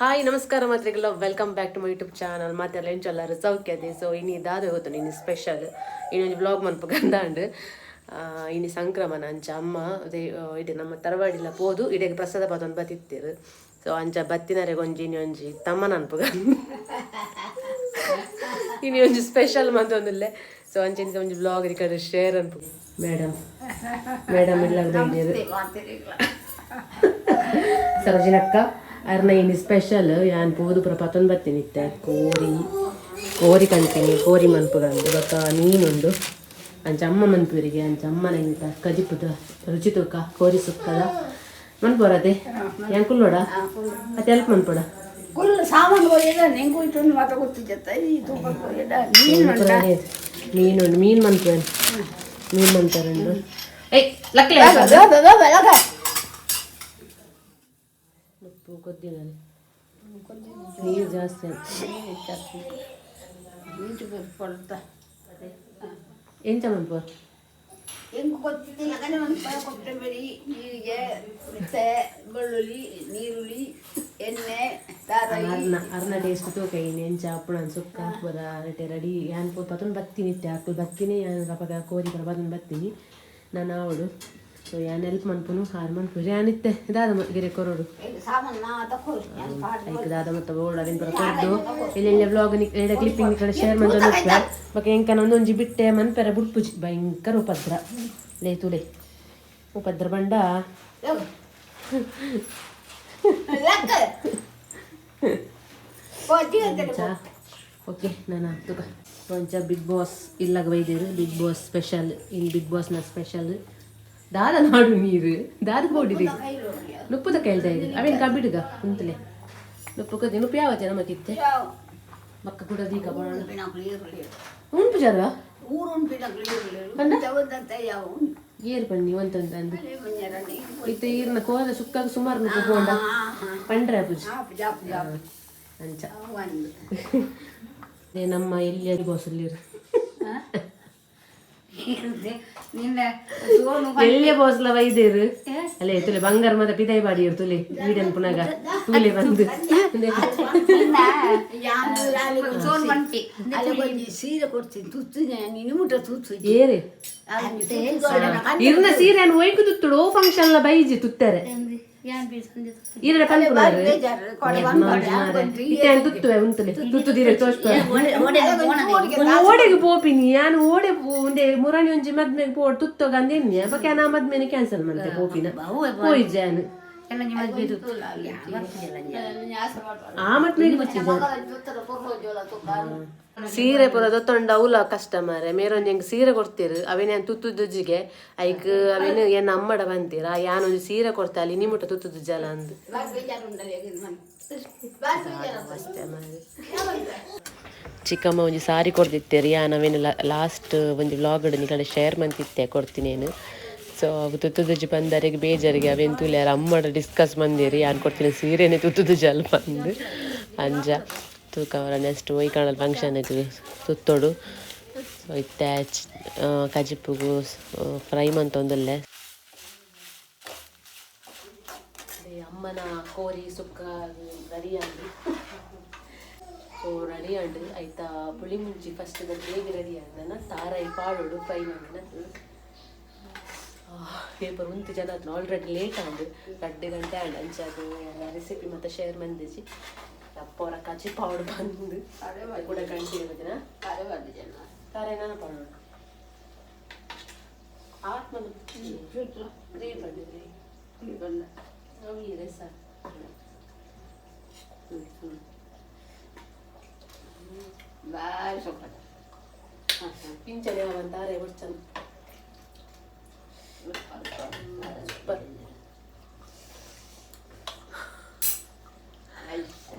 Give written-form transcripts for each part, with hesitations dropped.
hi ನಮಸ್ಕಾರ ಮಾತ್ರಿಗೆಲ್ಲ welcome back to my YouTube channel ಮಾತೆಲ್ಲ ಎಂಚಲ್ಲರು ಸೌಖ್ಯದೆ ಸೊ ಇನ್ನು ದಾದ ಹೋತು ಇನ್ನು ಸ್ಪೆಷಲ್ ಇನ್ನೊಂದು ವ್ಲಾಗ್ ಮನ್ಪು ಗಂದಾಂಡು ಇನ್ನು ಸಂಕ್ರಮಣ ಅಂಚ ಅಮ್ಮ ಅದೇ ಇದೆ ನಮ್ಮ ತರವಾಡಿಲ್ಲ ಪೋದು ಇಡೆಗೆ ಪ್ರಸಾದ ಪಾತೊಂದು ಬತ್ತಿತ್ತೇರು ಸೊ ಅಂಚ ಬತ್ತಿನರೆ ಒಂಜಿ ಇನ್ನೊಂಜಿ ತಮ್ಮನ ಅನ್ಪು ಇನ್ನು ಒಂಜಿ ಸ್ಪೆಷಲ್ ಮಂತೊಂದುಲ್ಲೆ ಸೊ ಅಂಚೆ ಒಂಜಿ ವ್ಲಾಗ್ ರಿಕಾರ್ಡ್ ಶೇರ್ ಅನ್ಪು ಮೇಡಮ್ ಇಲ್ಲ ಬೈದೇರು ಸರೋಜಿನಕ್ಕ ಅರ್ನ ಇನ್ನು ಸ್ಪೆಷಲ್ ಯಾನ್ ಪೋದು ಪುರ ಪತ್ತೊಂದು ಬತ್ತಿನಿತ್ತೆ ಕೋರಿ ಕಂತೀನಿ ಕೋರಿ ಮನ್ಪುಗಂದು ಬೊಕ್ಕ ಮೀನುಂಡು ಅಂಚ ಅಮ್ಮ ಮನ್ಪುರಿಗೆ ಅಂಚ ಅಮ್ಮನ ಇಂತ ಕಜಿಪುದ ರುಚಿ ತೂಕ ಕೋರಿ ಸುಕ್ಕದ ಮನ್ಪೋರದೆ ಯಾನ್ ಕುಲ್ಲೋಡ ಮತ್ತೆ ಹೆಲ್ಪ್ ಮನ್ಪೋಡ ಮೀನುಂಡು ಮೀನು ಮನ್ಪು ಮೀನು ಮನ್ತಾರಂಡು ಏಯ್ ಲಕ್ಲೆ ಉಪ್ಪು ಕೊದ್ದಿನ ನೀರು ಜಾಸ್ತಿ ಎಂತ ಮನ್ಪು ಹೆಂಗೆ ಗೊತ್ತಿದ್ದಿಲ್ಲ ಕಣೆ ಒಂದು ಕೊತ್ತಂಬರಿ ನೀರಿಗೆ ಮತ್ತೆ ಬೆಳ್ಳುಳ್ಳಿ ನೀರುಳ್ಳಿ ಎಣ್ಣೆ ಅರ್ನ ಟೇಸ್ಟ್ ತೂಕ ಇನ್ನು ಎಂಚ ಅಪ್ಪುಣ ಸುಕ್ಕ ಪೂರ ರೆಟೆ ರೆಡಿ ಯಾನ್ ಪೂ ಪತ್ತೊಂದು ಬತ್ತೀನಿ ಇತ್ತೆ ಅಪ್ಪು ಬತ್ತೀನಿ ರಪಗ ಕೋರಿ ಪರ ಬದೊಂದು ಬತ್ತೀನಿ ನಾನು ಅವಳು ಸೊ ಯಾನ್ ಹೆಲ್ಪ್ ಮನ್ಪುನು ಹಾರು ಮನ್ಪು ಯಾನಿತ್ತೆ ದಾದ ಗಿರೆ ಕೊರೋಡು ಐಕ್ ದಾದ ಮತ್ತೆ ಓಡ್ ಅದಿನ ಪರ ಕೊಡ್ದು ಇಲ್ಲಿ ವ್ಲಾಗ್ ಎಡೆ ಕ್ಲಿಪ್ಪಿಂಗ್ ಕಡೆ ಶೇರ್ ಮಾಡ್ಕೊಂಡು ಬಕ್ಕೆ ಎಂಕನ ಒಂದೊಂಜಿ ಬಿಟ್ಟೆ ಮನ್ಪೆರ ಬುಡ್ಪುಜಿ ಭಯಂಕರ ಉಪದ್ರ ಲೇ ತುಲೆ ಉಪದ್ರ ಬಂಡ ಓಕೆ ನಾನು ತುಕ ಕೊಂಚ ಬಿಗ್ ಬಾಸ್ ಇಲ್ಲಾಗ ಬೈದೇರು ಬಿಗ್ ಬಾಸ್ ಸ್ಪೆಷಲ್ ಇನ್ನು ಬಿಗ್ ಬಾಸ್ನ ಸ್ಪೆಷಲ್ ದಾದ ನಾಡು ನೀರು ದಾದ ಬೋಡಿರಿ ನುಪ್ಪುದ ಕೇಳ್ತಾ ಇದೆ ಅವೇನು ಕಬ್ಬಿಡುಗ ಕುಂತಲೆ ನುಪ್ಪು ಕದ್ದಿ ನುಪ್ಪು ಯಾವತ್ತೆ ನಮಗಿತ್ತೆ ಮಕ್ಕ ಕೂಡ ದೀಕ ಬೋಣ ಉಂಟು ಜರ ಏರು ಬನ್ನಿ ಒಂತಂತ ಅಂದು ಇತ್ತು ಈರ್ನ ಕೋದ ಸುಕ್ಕಾಗ ಸುಮಾರು ನುಪ್ಪು ಬೋಂಡ ಪಂಡ್ರೆ ಪೂಜೆ ಅಂಚ ನಮ್ಮ ಎಲ್ಲಿ ಬಾಸಲ್ಲಿರು ಎಲ್ಲಿಯ ಬೋಸ್ಲ ವೈದ್ಯರು ಅಲ್ಲೇ ತುಲೆ ಬಂಗಾರ ಮದ ಪಿದಾಯಿ ಬಾಡಿಯರು ತುಲೆ ವೀಡನ್ ಪುನಗ ತುಲೆ ಬಂದು ಸೀರೆ ಕೊಡ್ತೀನಿ ತುತ್ತುನೆ ನೀನು ಮುಟ್ಟ ತುತ್ತು ಏರಿ ಇರ್ನ ಸೀರೆ ಒಯ್ಕು ತುತ್ತುಡು ಓ ಫಂಕ್ಷನ್ ಬೈಜಿ ತುತ್ತಾರೆ ಇರ ಪಂಪುನಾರು ಇತ್ತೆ ತುತ್ತುವೆ ಉಂತಲೆ ತುತ್ತು ದೀರೆ ತೋರಿಸ್ತಾರೆ ಓಡೆಗೆ ಪೋಪಿನಿ ನಾನು ಓಡೆ ಒಂದೇ ಮುರಾಣಿ ಒಂಜಿ ಮದ್ಮೆಗೆ ಪೋಡ್ ತುತ್ತೋಗ ಅಂದೇನಿ ಬಕ್ಕೆ ನಾ ಮದ್ಮೆನೆ ಕ್ಯಾನ್ಸಲ್ ಮಾಡ್ತೆ ಪೋಪಿನ ಹೋಯ್ ಜಾನ್ ಆ ಮದ್ಮೆಗೆ ಸೀರೆ ಪುರ ದೊತ್ತೊಂಡ ಅವಲ ಕಸ್ಟಮರ್ ಮೇರೊಂದು ಸೀರೆ ಕೊಡ್ತೀರು ಅವೇನು ತುತ್ತು ದುಜ್ಜಿಗೆ ಐಕ್ ಅವೇನು ಏನು ಅಮ್ಮಡ ಬಂತೀರ ಯಾನೊಂದು ಸೀರೆ ಕೊಡ್ತಾಲಿ ನಿಮ್ಮಟ ತುತ್ತು ದುಜ್ಜಲ್ಲ ಅಂದು ಚಿಕ್ಕಮ್ಮ ಒಂಜಿ ಸಾರಿ ಕೊಡ್ತಿತ್ತೇರಿ ನಾವೇನು ಲಾಸ್ಟ್ ಒಂದು ವ್ಲಾಗ್ ಈ ಕಡೆ ಶೇರ್ ಮಂತಿತ್ತೆ ಕೊಡ್ತೀನೇನು ಸೊ ಅವು ತುತ್ತು ದುಜ್ಜಿ ಬಂದರಿಗೆ ಬೇಜಾರಿಗೆ ಅವೇನು ತುಲ್ಯಾರ ಅಮ್ಮಡ ಡಿಸ್ಕಸ್ ಬಂದಿರಿ ಯಾನು ಕೊಡ್ತೀನಿ ಸೀರೆನೇ ತುತ್ತು ದುಜ್ಜಲ್ಲ ಬಂದು ಅಂಜ ತೂಕ ಅವರ ನೆಕ್ಸ್ಟ್ ಒಯ್ಕಾಣಲ್ ಫಂಕ್ಷನ್ಗೆ ತುತ್ತೋಡು ಇತ್ತೆ ಕಜಿಪ್ಪುಗು ಫ್ರೈ ಮಂತೊಂದಲ್ಲೇ ಅಮ್ಮನ ಕೋರಿ ಸುಕ್ಕ ರೆಡಿ ಆಗಿ ಸೊ ರೆಡಿ ಆಂಡು ಆಯ್ತಾ ಪುಳಿ ಮುಂಚಿ ಫಸ್ಟ್ ಹೇಗೆ ರೆಡಿ ಆದ ತಾರಾಯಿ ಪಾಡೋಡು ಫ್ರೈ ಮಾಡಿನ ಪೇಪರ್ ಉಂಟು ಜನ ಆಲ್ರೆಡಿ ಲೇಟ್ ಆಂಡು 2 ಗಂಟೆ ಆಂಡು ಅಂಚದು ರೆಸಿಪಿ ಮತ್ತು ಶೇರ್ ಮಂದಿಸಿ ಅಪ್ಪವರ ಕಚಿ ಪೌಡರ್ ಬಂದು ಕೂಡ ಕಂಟಿನ್ಯೂ ದಿನ ತಾರೆ ನಾನು ಪೌಡರ್ ಆತ್ಮ ಸರ್ ಪಿಂಚಣಿ ಅವಂತಾರೆ ಚಂದ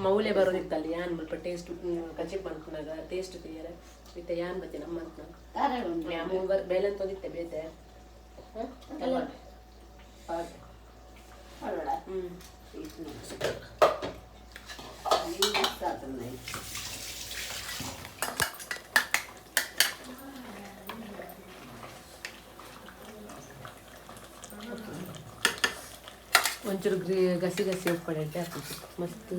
ಮೌಲೆ ಬರೋದಿತ್ತಲ್ಲಿ ಯಾನ್ ಸ್ವಲ್ಪ ಟೇಸ್ಟ್ ಕಚಿಪ್ ಮಾಡ್ಕೊಂಡಾಗ ಟೇಸ್ಟ್ ಬೇರೆ ಮತ್ತೆ ಯಾನ್ ಬತ್ತೆ ನಮ್ಮ ಅಂತ ಬೇಲಂತ ಒಂದಿತ್ತೆ ಬೇತೆ ಒಂಚೂರು ಗಸಿ ಗಸಿ ಉಪ್ಪು ಹಾಕಿ ಮಸ್ತ್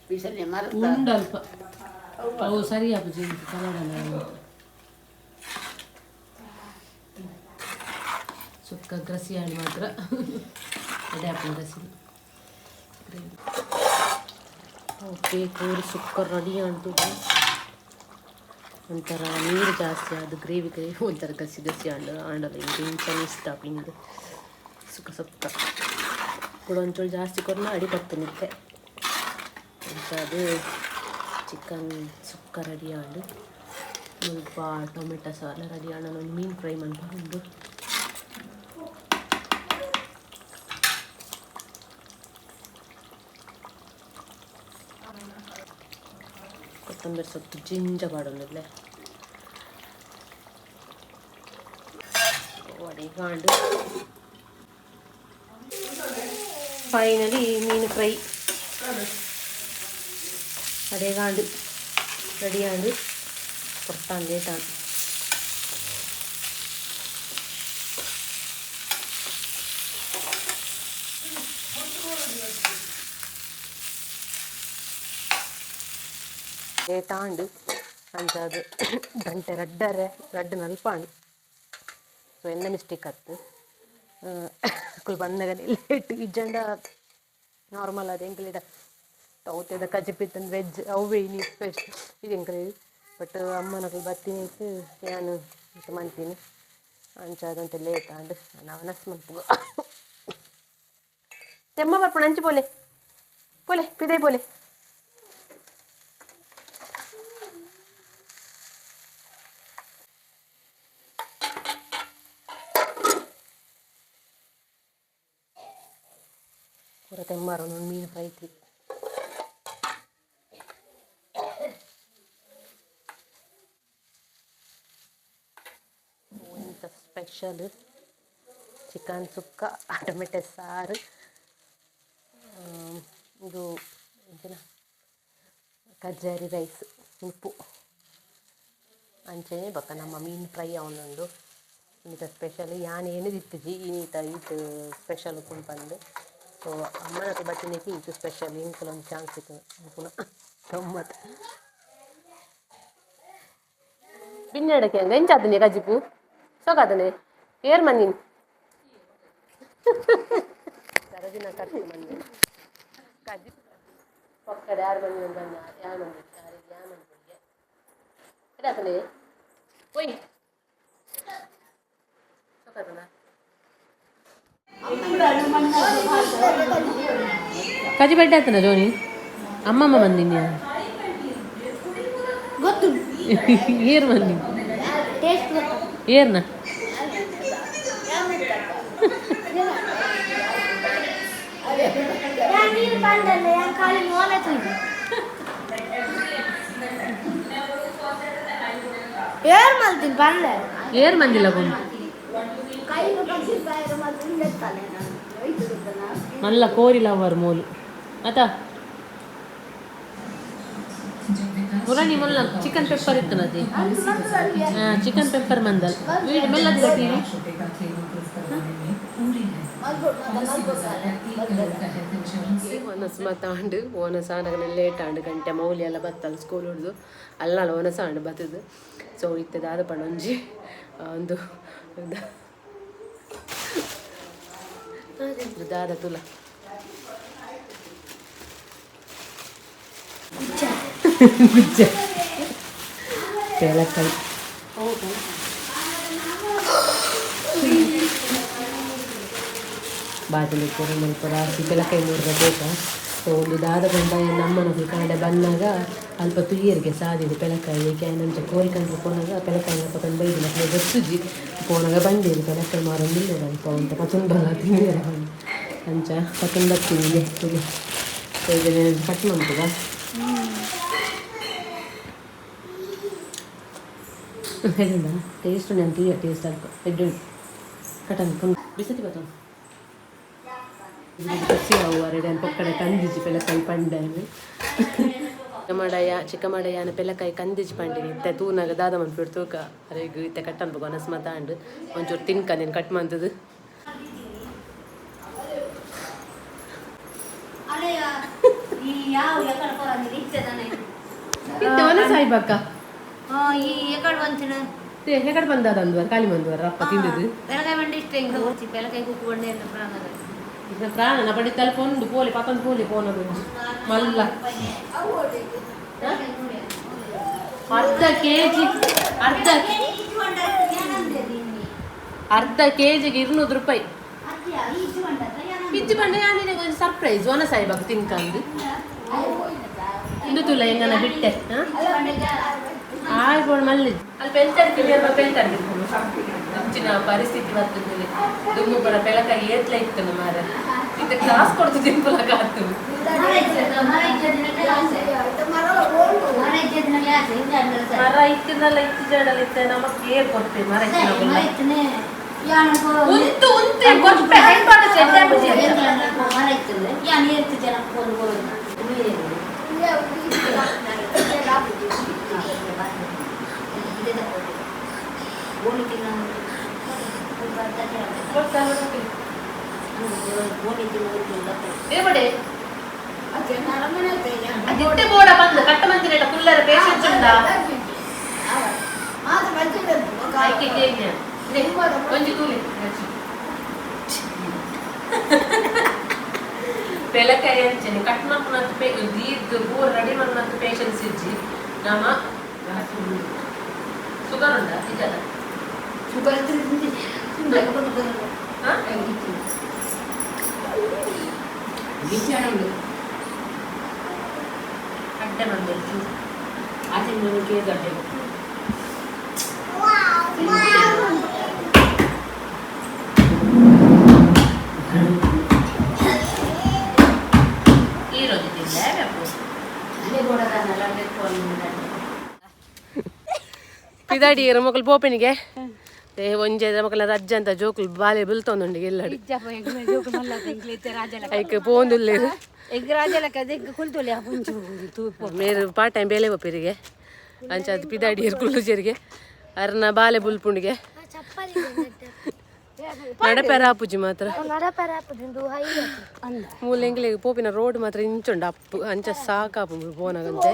ಬಿಸಿಲೇ ಮರ ಉಂಡಲ್ಪ ಅವು ಸರಿ ಆಪುಜಿ ಕನ್ನಡ ಸುಕ್ಕ ಗ್ರಸಿ ಹಣ್ಣು ಮಾತ್ರ ಅದೇ ಹಾಕೊಂಡು ಗ್ರಸಿ ಓಕೆ ಕೋರಿ ಸುಕ್ಕ ರೆಡಿ ಅಂತಿದ್ದೆ ಒಂಥರ ನೀರು ಜಾಸ್ತಿ ಅದು ಗ್ರೇವಿ ಒಂಥರ ಗಸಿ ಗಸಿ ಆಂಡಲ್ಲ ಹಿಂಗೆ ಇಂಚನೆ ಇಷ್ಟ ಹಿಂಗೆ ಸುಕ್ಕ ಸುಕ್ಕ ಕೂಡ ಒಂಚೂರು ಜಾಸ್ತಿ ಕೊರನ ಅಡಿ ಕತ್ತನಿತ್ತೆ ಅಂತ ಅದು ಚಿಕನ್ ಸುಕ್ಕ ರೆಡಿ ಆಂಡು ಸ್ವಲ್ಪ ಟೊಮೆಟೊ ಸಾಲ ರೆಡಿ ಆಂಡ ಒಂದು ಮೀನು ಫ್ರೈ ಮಾಡ್ಕೊಂಡು ಕೊತ್ತಂಬರಿ ಸೊಪ್ಪು ಜಿಂಜ ಪಾಡೊಂದಿಲ್ಲ ಒಡೆಗಾಂಡು ಫೈನಲಿ ಮೀನು ಫ್ರೈ അടേകാണ്ട് റെഡിയാണ്ട് പുറത്താൻ ലേറ്റാണ് ಲೇಟಾಂಡು ಅಂಚದು ಗಂಟೆ ರಡ್ಡು ನಲ್ಪಾಂಡು ಸೊ ಎನ್ನ ಮಿಸ್ಟೇಕ್ ಆಯ್ತು ಕುಲ್ ಬಂದಾಗ ಲೇಟ್ ಇಜ್ಜಂಡ ನಾರ್ಮಲ್ ಅದು ಎಂಕ್ಲಿಡ ಅವತ್ತೇದ ಕಜಿಪಿತ್ತಂದು ವೆಜ್ ಅವೇ ನೀ ಸ್ಪೆಷಲ್ ಇದು ಎಂಕ್ಲಿ ಬಟ್ ಅಮ್ಮನಕ್ಕೆ ಬರ್ತೀನಿ ನಾನು ಇದು ಮಾಡ್ತೀನಿ ಅಂಚದಂತೆ ಲೇಟ್ ಆಂಡು ನಾವು ನಸ್ ಮಲ್ಪುಗ ತೆಮ್ಮ ಬರ್ಪಣ ಅಂಚು ಪೋಲೆ ಪೋಲೆ ಪಿದೆ ಪೋಲೆ ಪೂರ ತೆಮ್ಮಾರು ಒಂದು ಮೀನು ಫ್ರೈ ತಿಂದು ಇಂಥ ಸ್ಪೆಷಲ್ ಚಿಕನ್ ಸುಕ್ಕ ಟೊಮೆಟೊ ಸಾರು ಇದು ಎಂತಿನ ಕಜ್ಜಾರಿ ರೈಸ್ ಉಪ್ಪು ಅಂಚನೆ ಬಕ್ಕ ನಮ್ಮ ಮೀನು ಫ್ರೈ ಅವನೊಂದು ಇಂಥ ಸ್ಪೆಷಲ್ ಯಾನೇನು ಇತ್ತಿಜಿ ಈತ ಇದು ಸ್ಪೆಷಲ್ ಕುಂಪಂದು ಸೊ ಅಮ್ಮನಕ್ಕೆ ಬಟ್ಟಿನೇಕಿ ಇದು ಸ್ಪೆಷಲ್ ಇಂಕಲೊಂದು ಚಾನ್ಸ್ ಇತ್ತು ಪುನಃ ಗಮ್ಮತ್ತು ಬಿನ್ನಡಕ್ಕೆ ಹಂಗೆ ಎಂಚಾತನೆ ಕಜಿಪು ಸೋಕಾತನೆ ಏರ್ ಮಂದಿನ ಸರದಿನ ಕಟ್ಟಿ ಮಂದಿ ಕಜಿ ಪಕ್ಕದ ಯಾರು ಮಂದಿ ಬಂದ ಯಾರು ಮಂದಿ ಯಾರಿಗೆ ಯಾವ ಮಂದಿಗೆ ಇದಾತನೆ ಒಯ್ ಸೋಕಾತನ ಕಜಿ ಬಡ್ಡೆ ಆತನ ಜೋನಿ ಅಮ್ಮಮ್ಮ ಮಂದಿನ ಗೊತ್ತು ಏರ್ ಮಂದಿ ಏರ್ನ ಏರ್ ಮಂದಿಲ್ಲ ಬಂದು ಮಲ್ಲ ಕೋರಿಲವರು ಮೂಲು ಆತ ಮುರಾಣಿ ಮೊಲ್ಲ ಚಿಕನ್ ಪೆಪ್ಪರ್ ಇತ್ತು ನದಿ ಚಿಕನ್ ಪೆಪ್ಪರ್ ಮಂದಲ್ ಮೆಲ್ಲದಿಲ್ಲ ಟಿವಿ ಒನಸ್ ಮತ್ತಾಂಡು ಓನಸ ಆಂಡ ಲೇಟ್ ಆಂಡು ಗಂಟೆ ಮೌಲಿ ಎಲ್ಲ ಬತ್ತಲ್ಲ ಸ್ಕೂಲ್ ಹಿಡ್ದು ಅಲ್ಲ ಓನಸ ಆಂಡು ಬತ್ತದು ಸೊ ಇತ್ತದಾದ ಪಣೊಂಜಿ ಒಂದು ದಾದ ತುಲ ಗುಜ್ಜ ಏಲಕ್ಕಾಯಿ ಬಾಜಲಿ ಕೂಡ ಮಲ್ಪ ರಾಸಿ ಬೆಲಕಾಯಿ ಮೂರ್ಗ ಬೇಕಾ ಸೊ ಒಂದು ದಾದ ಗಂಡ ನಮ್ಮನಕ್ಕೆ ಕಾಂಡೆ ಬಂದಾಗ ಅಲ್ಪ ತುಯ್ಯರಿಗೆ ಸಾದಿದೆ ಬೆಲಕಾಯಿ ಕ್ಯಾನಂಚ ಕೋರಿಕಂಡು ಪೋನಾಗ ಬೆಲಕಾಯಿ ಹಾಕೊಂಡು ಬೈದು ಮಕ್ಕಳು ಗೊತ್ತುಜಿ ಪೋನಾಗ ಬಂದಿದೆ ಬೆಲಕಾಯಿ ಮಾರೊಂದಿಲ್ಲ ಅಲ್ಪ ಅಂತ ಪತುನ್ ಬಲ ತಿಂದಿರ ಅಂಚ ಪತುನ್ ಬರ್ತೀನಿ ಸೊ ಇದನ್ನ ಕಟ್ ಮಾಡ್ತದ ಹೇಳಿದ ಟೇಸ್ಟ್ ನಾನು ಟೀ ಟೇಸ್ಟ್ ಅಲ್ಪ ಎಡ್ಡು ಕಟನ್ ಬಿಸತಿ ಬತ್ತ ಖುಷಿ ಅವು ಎರಡು ಪಕ್ಕಡೆ ಕಂದಿಜಿ ಪೆಲಕಾಯಿ ಪಂಡನೆ ಚಿಕ್ಕಮಡಯ್ಯನ ಪೆಲಕಾಯಿ ಕಂದಿಜಿ ಪಂಡಿನಿ ಇತ್ತೆ ತೂನಾಗ ದಾದ ಮನ್ಪಿಡು ತೂಕ ಅರೆಗ್ ಇತ್ತೆ ಕಟ್ ಅನ್ಬೇಕು ಅನಸ್ ಮಾತಾಂಡು ಒಂಚೂರು ತಿನ್ಕ ನೀನು ಕಟ್ ಮಾಡ್ತದು ಸಾಯಿಬಕ್ಕ ಈ ಎಕಡೆ ಬಂತಿನ ಹೆಗಡೆ ಬಂದದಂದ್ವರ ಕಾಲಿ ಬಂದವರ ಅಪ್ಪ ತಿಂದದು ಬೆಳಗಾವಿ ಬಂಡಿ ಇಷ್ಟ ಹೆಂಗೆ ಹೋಗ್ತಿ ಬೆಳಗಾವಿ ಕುಕ್ಕು ಬಂಡೆ ಅಂತ ಪ್ರಾಣದ ಇದು ಪ್ರಾಣ ಬಡಿ ತಲುಪೊಂದು ಪೋಲಿ ಪಕ್ಕಂದು ಪೋಲಿ ಪೋನದು ಮಲ್ಲ ಅರ್ಧ ಕೆಜಿ ಅರ್ಧ ಕೆಜಿಗೆ 200 ರೂಪಾಯಿ ಇಜ್ಜಿ ಬಂಡೆ ಯಾನಿಗೆ ಒಂದು ಸರ್ಪ್ರೈಸ್ ಒನ ಸಾಯಿಬಾಗ ತಿನ್ಕಂದು ಇಂದು ತುಲ ಹೆಂಗನ ಬಿಟ್ಟೆ ಆಯ್ಬೋದು ಮಲ್ಲಿ ಅಲ್ಲಿ ಪೆಂತಾಡ್ತೀನಿ ಮುಂಚಿನ ಪರಿಸ್ಥಿತಿ ಬರ್ತದೆ ದುಮ್ಮುಬ್ಬರ ಬೆಳಕಾಗಿ ಏತ್ಲ ಇತ್ತು ಮಾರ ಇದು ಕ್ಲಾಸ್ ಕೊಡ್ತು ತಿನ್ಕೊಳಕ ಆಗ್ತದೆ ಮರ ಇತ್ತಿನಲ್ಲ ಇತ್ತು ಜಡಲ್ಲ ಇತ್ತೆ ನಮಗೆ ಏರ್ ಕೊಡ್ತೇವೆ ಮರ ಅದಿಟ್ಟೆ ಬೋಡ ಬಂದು ಕಟ್ಟ ಮಂದಿರ ಕುಲ್ಲರ ಪೇಷನ್ಸ್ ಉಂಟಾ ಒಂಜಿ ತೂಲಿ ಬೆಳಕಾಯಿ ಅಂಚನೆ ಕಟ್ ಮಾಡ್ಕೊಂಡಂತ ದೀರ್ಘ ಬೋರ್ ರೆಡಿ ಮಾಡ್ಕೊಂಡಂತ ಪೇಷನ್ಸ್ ಇಜ್ಜಿ ನಮ್ಮ ಶುಗರ್ ಉಂಟಾ ನಿಜದ ಶುಗರ್ ಅಡ್ಡೆ ಬಂದಿರ್ತೀವಿ ಆಚೆ ನಿಮಗೆ ಗಡ್ಡೆ ಪಿದಾಡಿ ಮಕ್ಕಳು ಪೋಪಿನಿಗೆ ಒಂಜೆ ಮಕ್ಕಳ ಅಜ್ಜ ಅಂತ ಜೋಕುಲು ಬಾಲೆ ಬೀಳ್ತೊಂದುಂಡು ಎಲ್ಲಾಡಿ ಐಕ್ ಪೋಂದುಲ್ಲೇರು ಮೇರು ಪಾರ್ಟ್ ಟೈಮ್ ಬೇಲೆ ಬಪ್ಪಿರಿಗೆ ಅಂಚ ಅದು ಪಿದಾಡಿ ಕುಲ್ಲುಜರಿಗೆ ಅರ್ನ ಬಾಲೆ ಬುಲ್ಪುಂಡಿಗೆ ನಡಪೆರ ಆಪುಜಿ ಮಾತ್ರ ಮೂಲೆಂಗ್ಲೆ ಪೋಪಿನ ರೋಡ್ ಮಾತ್ರ ಇಂಚುಂಡು ಅಪ್ಪು ಅಂಚ ಸಾಕಾಪು ಪೋನಾಗಂತೆ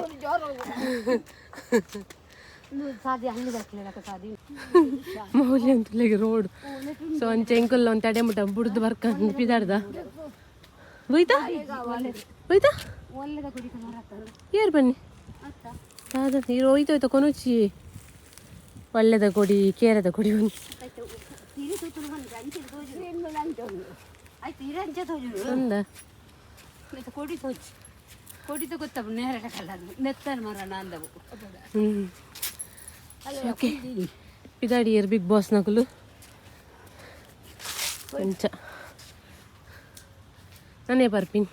ಮೌಲ್ಯ ಅಂತಲೆಗೆ ರೋಡ್ ಸೊ ಅಂಚೆ ಎಂಕುಲ್ಲ ಒಂದು ತಡೆ ಮುಟ್ಟ ಬುಡ್ದು ಬರ್ಕಂದು ಪಿದಾಡ್ದ ಹೋಯ್ತಾ ಹೋಯ್ತಾ ಏರ್ ಬನ್ನಿ ನೀರು ಹೋಯ್ತೋಯ್ತ ಕೊನುಚಿ ಒಳ್ಳೆದ ಕೊಡಿ ಕೇರದ ಕೊಡಿ ಒಂದು ಪಿದಾಡಿಯರ್ ಬಿಗ್ ಬಾಸ್ ನಕಲು ಕೊಂಚ ನಾನೇ ಬರ್ತೀನಿ